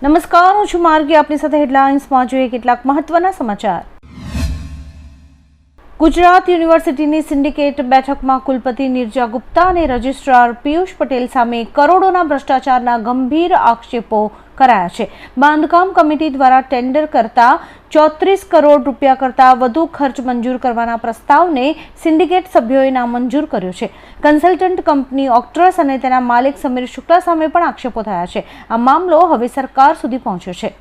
નમસ્કાર, હું છું માર્ગી. આપની સાથે હેડલાઇન્સમાં જોઈએ કેટલાક મહત્વના સમાચાર. ગુજરાત યુનિવર્સિટીની સિન્ડિકેટ બેઠકમાં કુલપતિ નિર્જા ગુપ્તા અને રજિસ્ટ્રાર પિયુષ પટેલ સામે કરોડોના ભ્રષ્ટાચારના ગંભીર આક્ષેપો કરાયા છે. બાંધકામ કમિટી દ્વારા ટેન્ડર કરતા 34 કરોડ રૂપિયા કરતાં વધુ ખર્ચ મંજૂર કરવાના પ્રસ્તાવને સિન્ડિકેટ સભ્યોએ નામંજૂર કર્યો છે. કન્સલ્ટન્ટ કંપની ઓક્ટ્રસ અને તેના માલિક સમીર શુક્લા સામે પણ આક્ષેપો થયા છે. આ મામલો હવે સરકાર સુધી પહોંચ્યો છે.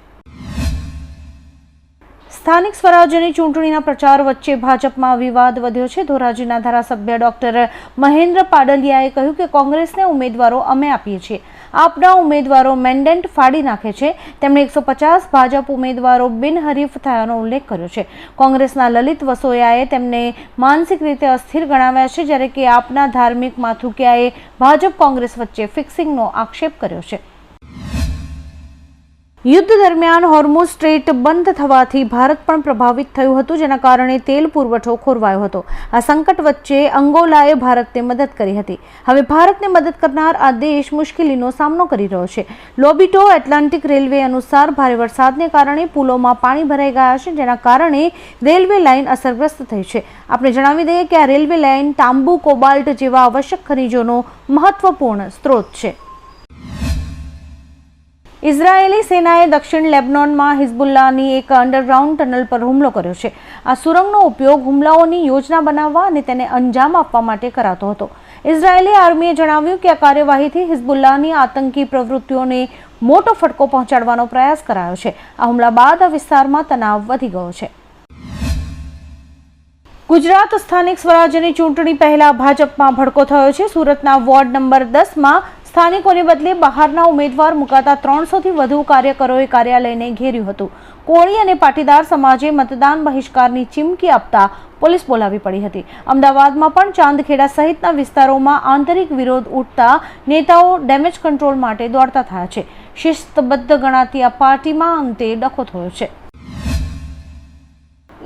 સ્થાનિક સ્વરાજ્યની ચૂંટણીના પ્રચાર વચ્ચે ભાજપમાં વિવાદ વધ્યો છે. ધોરાજીના ધારાસભ્ય ડોક્ટર મહેન્દ્ર પાડલિયાએ કહ્યું કે કોંગ્રેસને ઉમેદવારો અમે આપીએ છીએ, આપના ઉમેદવારો મેન્ડેટ ફાડી નાખે છે. તેમણે 150 ભાજપ ઉમેદવારો બિનહરીફ થયાનો ઉલ્લેખ કર્યો છે. કોંગ્રેસના લલિત વસોયાએ તેમને માનસિક રીતે અસ્થિર ગણાવ્યા છે, જ્યારે કે આપના ધાર્મિક માથુકિયાએ ભાજપ કોંગ્રેસ વચ્ચે ફિક્સિંગનો આક્ષેપ કર્યો છે. યુદ્ધ દરમિયાન હોર્મુઝ સ્ટ્રેટ બંધ થવાથી ભારત પણ પ્રભાવિત થયું હતું, જેના કારણે તેલ પુરવઠો ખોરવાયો હતો. આ સંકટ વચ્ચે અંગોલાએ ભારતને મદદ કરી હતી. હવે ભારતને મદદ કરનાર આ દેશ મુશ્કેલીનો સામનો કરી રહ્યો છે. લોબિટો એટલાન્ટિક રેલવે અનુસાર ભારે વરસાદને કારણે પુલોમાં પાણી ભરાઈ ગયા છે, જેના કારણે રેલવે લાઇન અસરગ્રસ્ત થઈ છે. આપણે જણાવી દઈએ કે આ રેલવે લાઇન તાંબુ, કોબાલ્ટ જેવા આવશ્યક ખનિજોનો મહત્વપૂર્ણ સ્ત્રોત છે. ઇઝરાયેલી સેનાએ દક્ષિણ લેબનોનમાં હિઝબુલ્લાની એક અંડરગ્રાઉન્ડ ટનલ પર હુમલો કર્યો છે. આ સુરંગનો ઉપયોગ હુમલાઓની યોજના બનાવવા અને તેને અંજામ આપવા માટે કરાતો હતો. ઇઝરાયેલી આર્મીએ જણાવ્યું કે આ કાર્યવાહીથી હિઝબુલ્લાની આતંકી પ્રવૃત્તિઓને મોટો ફટકો પહોંચાડવાનો પ્રયાસ કરાયો છે. આ હુમલા બાદ આ વિસ્તારમાં તણાવ વધી ગયો છે. ગુજરાત સ્થાનિક સ્વરાજ્યની ચૂંટણી પહેલા ભાજપમાં ભડકો થયો છે. સુરતના વોર્ડ નંબર 10માં સ્થાનિકોને બદલે બહારના ઉમેદવાર મુકાતા 300થી વધુ કાર્યકરોએ કાર્યાલયને ઘેર્યું હતું. કોળી અને પાટીદાર સમાજે મતદાન બહિષ્કારની ચીમકી આપતા પોલીસ બોલાવી પડી હતી. અમદાવાદમાં પણ ચાંદખેડા સહિતના વિસ્તારોમાં આંતરિક વિરોધ ઉઠતા નેતાઓ ડેમેજ કંટ્રોલ માટે દોડતા થયા છે. શિસ્તબદ્ધ ગણાતી આ પાર્ટીમાં અંતે ડખો થયો છે.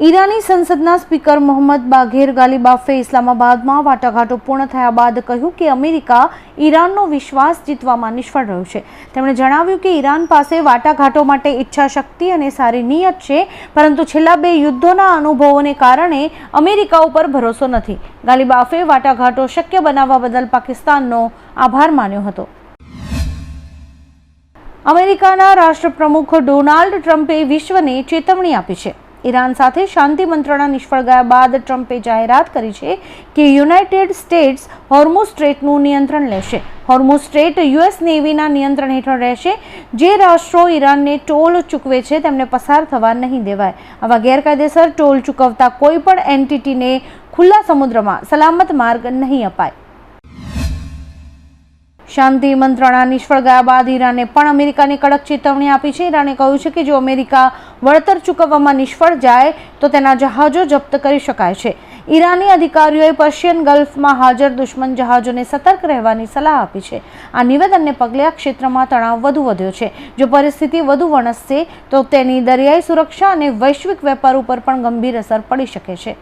ઈરાની સંસદના સ્પીકર મોહમ્મદ બાઘેર ગાલિબાફે ઇસ્લામાબાદમાં વાટાઘાટો પૂર્ણ થયા બાદ કહ્યું કે અમેરિકા ઈરાનનો વિશ્વાસ જીતવામાં નિષ્ફળ રહ્યું છે. તેમણે જણાવ્યું કે ઈરાન પાસે વાટાઘાટો માટે ઈચ્છા શક્તિ અને સારી નિયત છે, પરંતુ છેલ્લા 2 યુદ્ધોના અનુભવોને કારણે અમેરિકા ઉપર ભરોસો નથી. ગાલિબાફે વાટાઘાટો શક્ય બનાવવા બદલ પાકિસ્તાનનો આભાર માન્યો હતો. અમેરિકાના રાષ્ટ્રપ્રમુખ ડોનાલ્ડ ટ્રમ્પે વિશ્વને ચેતવણી આપી છે. ઈરાન સાથે શાંતિ મંત્રણા નિષ્ફળ ગયા બાદ ટ્રમ્પે જાહેરાત કરી છે કે યુનાઇટેડ સ્ટેટ્સ હોર્મુઝ સ્ટ્રેટનું નિયંત્રણ લેશે. હોર્મુઝ સ્ટ્રેટ યુએસ નેવીના નિયંત્રણ હેઠળ રહેશે. જે રાષ્ટ્રો ઈરાનને ટોલ ચૂકવે છે તેમને પસાર થવા નહીં દેવાય. આવા ગેરકાયદેસર ટોલ ચૂકવતા કોઈ પણ એન્ટિટીને ખુલ્લા સમુદ્રમાં સલામત માર્ગ નહીં અપાય. શાંતિ મંત્રણા નિષ્ફળ ગયા બાદ ઈરાને પણ અમેરિકાને કડક ચેતવણી આપી છે. ઈરાને કહ્યું છે કે જો અમેરિકા વળતર ચૂકવવામાં નિષ્ફળ જાય તો તેના જહાજો જપ્ત કરી શકાય છે. ઈરાની અધિકારીઓએ પર્શિયન ગલ્ફમાં હાજર દુશ્મન જહાજોને સતર્ક રહેવાની સલાહ આપી છે. આ નિવેદનને પગલે આ ક્ષેત્રમાં તણાવ વધુ વધ્યો છે. જો પરિસ્થિતિ વધુ વણસશે તો તેની દરિયાઈ સુરક્ષા અને વૈશ્વિક વેપાર ઉપર પણ ગંભીર અસર પડી શકે છે.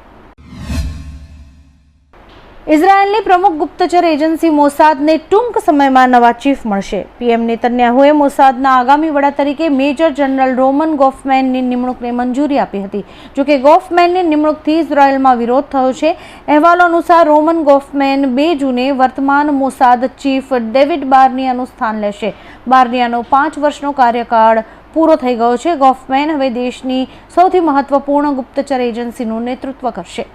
ઇઝરાયેલની પ્રમુખ ગુપ્તચર એજન્સી મોસાદને ટૂંક સમયમાં નવા ચીફ મળશે. પીએમ નેતન્યાહુએ મોસાદના આગામી વડા તરીકે મેજર જનરલ રોમન ગોફમેનની નિમણૂકને મંજૂરી આપી હતી. જોકે ગોફમેનની નિમણૂકથી ઇઝરાયેલમાં વિરોધ થયો છે. અહેવાલો અનુસાર રોમન ગોફમેન 2 જૂને વર્તમાન મોસાદ ચીફ ડેવિડ બાર્નિયાનું સ્થાન લેશે. બાર્નિયાનો 5 વર્ષનો કાર્યકાળ પૂરો થઈ ગયો છે. ગોફમેન હવે દેશની સૌથી મહત્વપૂર્ણ ગુપ્તચર એજન્સીનું નેતૃત્વ કરશે.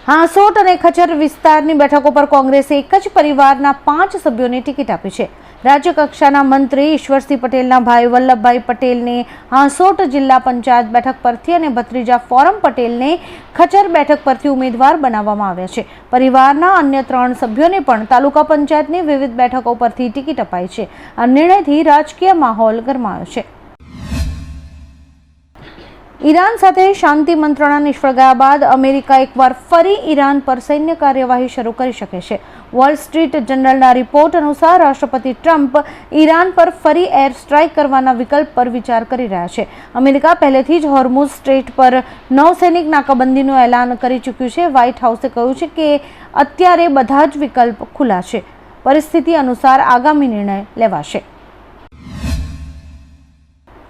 હાંસોટ અને ખચર વિસ્તારની બેઠકો પર કોંગ્રેસે એક જ પરિવારના 5 સભ્યોને ટિકિટ આપી છે. રાજ્ય કક્ષાના મંત્રી ઈશ્વરસિંહ પટેલના ભાઈ વલ્લભભાઈ પટેલને હાંસોટ જિલ્લા પંચાયત બેઠક પરથી અને ભત્રીજા ફોરમ પટેલને ખચર બેઠક પરથી ઉમેદવાર બનાવવામાં આવ્યા છે. પરિવારના અન્ય 3 સભ્યોને પણ તાલુકા પંચાયતની વિવિધ બેઠકો પરથી ટિકિટ અપાઈ છે. આ નિર્ણયથી રાજકીય માહોલ ગરમાયો છે. ઈરાન સાથે શાંતિ મંત્રણા નિષ્ફળ ગયા બાદ અમેરિકા એકવાર ફરી ઈરાન પર સૈન્ય કાર્યવાહી શરૂ કરી શકે છે. વોલ સ્ટ્રીટ જર્નલના રિપોર્ટ અનુસાર રાષ્ટ્રપતિ ટ્રમ્પ ઈરાન પર ફરી એર સ્ટ્રાઇક કરવાના વિકલ્પ પર વિચાર કરી રહ્યા છે. અમેરિકા પહેલેથી જ હોર્મુઝ સ્ટ્રેટ પર નૌસૈનિક નાકાબંધીનું એલાન કરી ચૂક્યું છે. વ્હાઇટ હાઉસે કહ્યું છે કે અત્યારે બધા જ વિકલ્પ ખુલ્લા છે. પરિસ્થિતિ અનુસાર આગામી નિર્ણય લેવાશે.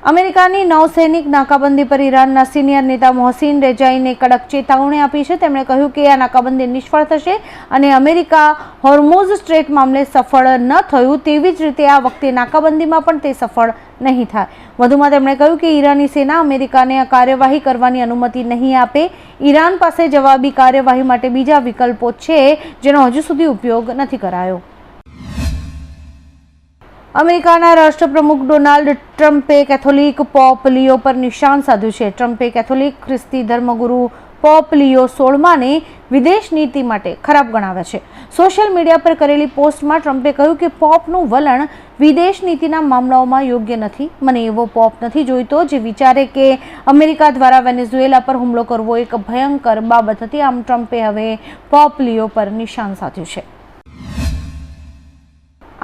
અમેરિકાની નૌસૈનિક નાકાબંધી પર ઈરાનના સિનિયર નેતા મોહસિન રેજાઈને કડક ચેતવણી આપી છે. તેમણે કહ્યું કે આ નાકાબંધી નિષ્ફળ થશે અને અમેરિકા હોર્મુઝ સ્ટ્રેટ મામલે સફળ ન થયું તેવી જ રીતે આ વખતે નાકાબંધીમાં પણ તે સફળ નહીં થાય. વધુમાં તેમણે કહ્યું કે ઈરાની સેના અમેરિકાને આ કાર્યવાહી કરવાની અનુમતિ નહીં આપે. ઈરાન પાસે જવાબી કાર્યવાહી માટે બીજા વિકલ્પો છે જેનો હજુ સુધી ઉપયોગ નથી કરાયો. અમેરિકાના રાષ્ટ્રપ્રમુખ ડોનાલ્ડ ટ્રમ્પે કેથોલિક પોપ લિયો પર નિશાન સાધ્યું છે. ટ્રમ્પે કેથોલિક ખ્રિસ્તી ધર્મગુરુ પોપ લિયો 16માને વિદેશ નીતિ માટે ખરાબ ગણાવ્યા છે. સોશિયલ મીડિયા પર કરેલી પોસ્ટમાં ટ્રમ્પે કહ્યું કે પોપનું વલણ વિદેશ નીતિના મામલાઓમાં યોગ્ય નથી. મને એવો પોપ નથી જોઈતો જે વિચારે કે અમેરિકા દ્વારા વેનેઝુએલા પર હુમલો કરવો એક ભયંકર બાબત હતી. આમ ટ્રમ્પે હવે પોપ લિયો પર નિશાન સાધ્યું છે.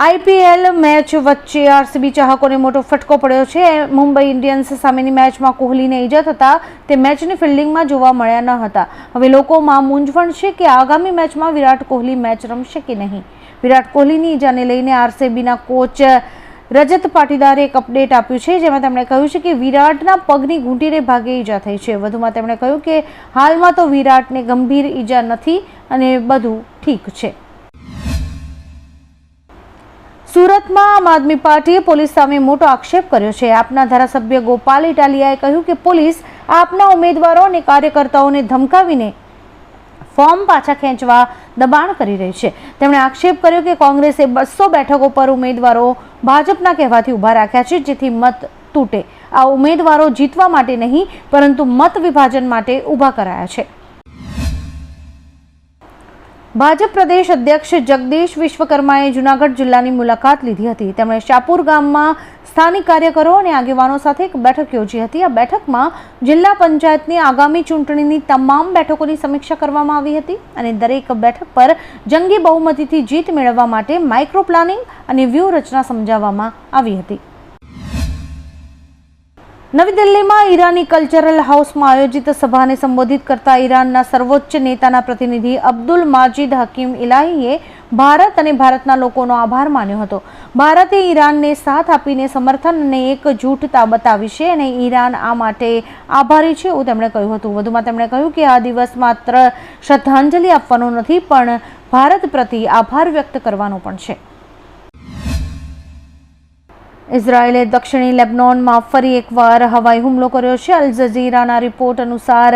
આઈપીએલ મેચ વચ્ચે આરસીબી ચાહકોને મોટો ફટકો પડ્યો છે. મુંબઈ ઇન્ડિયન્સ સામેની મેચમાં કોહલીને ઈજા થતા તે મેચની ફિલ્ડિંગમાં જોવા મળ્યા ન હતા. હવે લોકોમાં મૂંઝવણ છે કે આગામી મેચમાં વિરાટ કોહલી મેચ રમશે કે નહીં. વિરાટ કોહલીની ઈજાને લઈને આરસીબીના કોચ રજત પાટીદારે એક અપડેટ આપ્યું છે, જેમાં તેમણે કહ્યું છે કે વિરાટના પગની ઘૂંટીને ભાગે ઈજા થઈ છે. વધુમાં તેમણે કહ્યું કે હાલમાં તો વિરાટને ગંભીર ઈજા નથી અને બધું ઠીક છે. સુરતમાં આમ આદમી પાર્ટીએ પોલીસ સામે મોટો આક્ષેપ કર્યો છે. આપના ધારાસભ્ય ગોપાલ ઇટાલિયાએ કહ્યું કે પોલીસ આપના ઉમેદવારો અને કાર્યકર્તાઓને ધમકાવીને ફોર્મ પાછા ખેંચવા દબાણ કરી રહી છે. તેમણે આક્ષેપ કર્યો કે કોંગ્રેસે 200 બેઠકો પર ઉમેદવારો ભાજપના કહેવાથી ઊભા રાખ્યા છે, જેથી મત તૂટે. આ ઉમેદવારો જીતવા માટે નહીં પરંતુ મત વિભાજન માટે ઊભા કરાયા છે. ભાજપ પ્રદેશ અધ્યક્ષ જગદીશ વિશ્વકર્માએ જૂનાગઢ જિલ્લાની મુલાકાત લીધી હતી. તેમણે શાપુર ગામમાં સ્થાનિક કાર્યકરો અને આગેવાનો સાથે એક બેઠક યોજી હતી. આ બેઠકમાં જિલ્લા પંચાયતની આગામી ચૂંટણીની તમામ બેઠકોની સમીક્ષા કરવામાં આવી હતી અને દરેક બેઠક પર જંગી બહુમતીથી જીત મેળવવા માટે માઇક્રો પ્લાનિંગ અને વ્યૂહરચના સમજાવવામાં આવી હતી. નવી દિલ્હીમાં ઈરાની કલ્ચરલ હાઉસમાં આયોજિત સભાને સંબોધિત કરતા ઈરાનના સર્વોચ્ચ નેતાના પ્રતિનિધિ અબ્દુલ માજીદ હકીમ ઇલાહીએ ભારત અને ભારતના લોકોનો આભાર માન્યો હતો. ભારતે ઈરાનને સાથ આપીને સમર્થન અને એકજૂથતા બતાવી છે અને ઈરાન આ માટે આભારી છે એવું તેમણે કહ્યું હતું. વધુમાં તેમણે કહ્યું કે આ દિવસ માત્ર શ્રદ્ધાંજલિ આપવાનો નથી પણ ભારત પ્રતિ આભાર વ્યક્ત કરવાનો પણ છે. ઇઝરાયેલે દક્ષિણી લેબનોનમાં ફરી એકવાર હવાઈ હુમલો કર્યો છે. અલ જઝીરાના રિપોર્ટ અનુસાર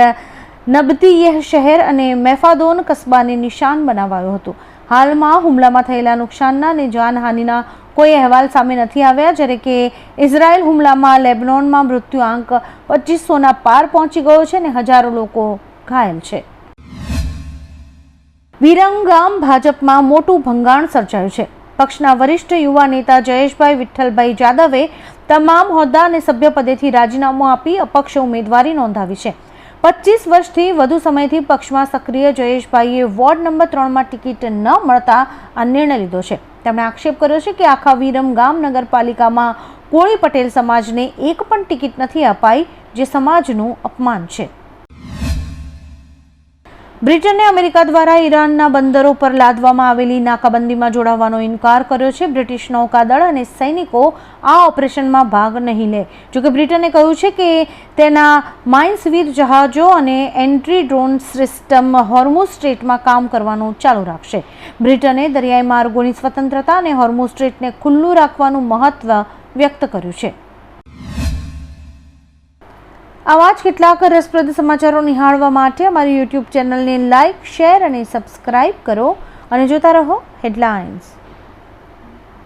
નબતીયેહ શહેર અને મેફાદોન કસ્બાને નિશાન બનાવાયું હતું. હાલમાં હુમલામાં થયેલા નુકસાનના અને જાનહાનિના કોઈ અહેવાલ સામે નથી આવ્યા, જ્યારે કે ઇઝરાયેલ હુમલામાં લેબનોનમાં મૃત્યુઆંક 2500ના પાર પહોંચી ગયો છે અને હજારો લોકો ઘાયલ છે. વિરમગામ ભાજપમાં મોટું ભંગાણ સર્જાયું છે. પક્ષના વરિષ્ઠ યુવા નેતા જયેશભાઈ વિઠ્ઠલભાઈ જાદવે તમામ હોદ્દા અને સભ્યપદેથી રાજીનામું આપી અપક્ષ ઉમેદવારી નોંધાવી છે. 25 વર્ષથી વધુ સમયથી પક્ષમાં સક્રિય જયેશભાઈએ વોર્ડ નંબર 3માં ટિકિટ ન મળતા આ નિર્ણય લીધો છે. તેમણે આક્ષેપ કર્યો છે કે આખા વિરમગામ નગરપાલિકામાં કોળી પટેલ સમાજને એક પણ ટિકિટ નથી અપાઈ, જે સમાજનું અપમાન છે. બ્રિટને અમેરિકા દ્વારા ઈરાનના બંદરો પર લાદવામાં આવેલી નાકાબંધીમાં જોડાવાનો ઇનકાર કર્યો છે. બ્રિટિશ નૌકાદળ અને સૈનિકો આ ઓપરેશનમાં ભાગ નહીં લે. જોકે બ્રિટને કહ્યું છે કે તેના માઇન્સવીર જહાજો અને એન્ટ્રી ડ્રોન સિસ્ટમ હોર્મુઝ સ્ટ્રેટમાં કામ કરવાનું ચાલુ રાખશે. બ્રિટને દરિયાઈ માર્ગોની સ્વતંત્રતા અને હોર્મુઝ સ્ટ્રેટને ખુલ્લું રાખવાનું મહત્વ વ્યક્ત કર્યું છે. આવા જ કેટલાક રસપ્રદ સમાચારો નિહાળવા માટે અમારી યુટ્યુબ ચેનલને લાઇક, શેર અને સબસ્ક્રાઇબ કરો અને જોતા રહો હેડલાઇન્સ.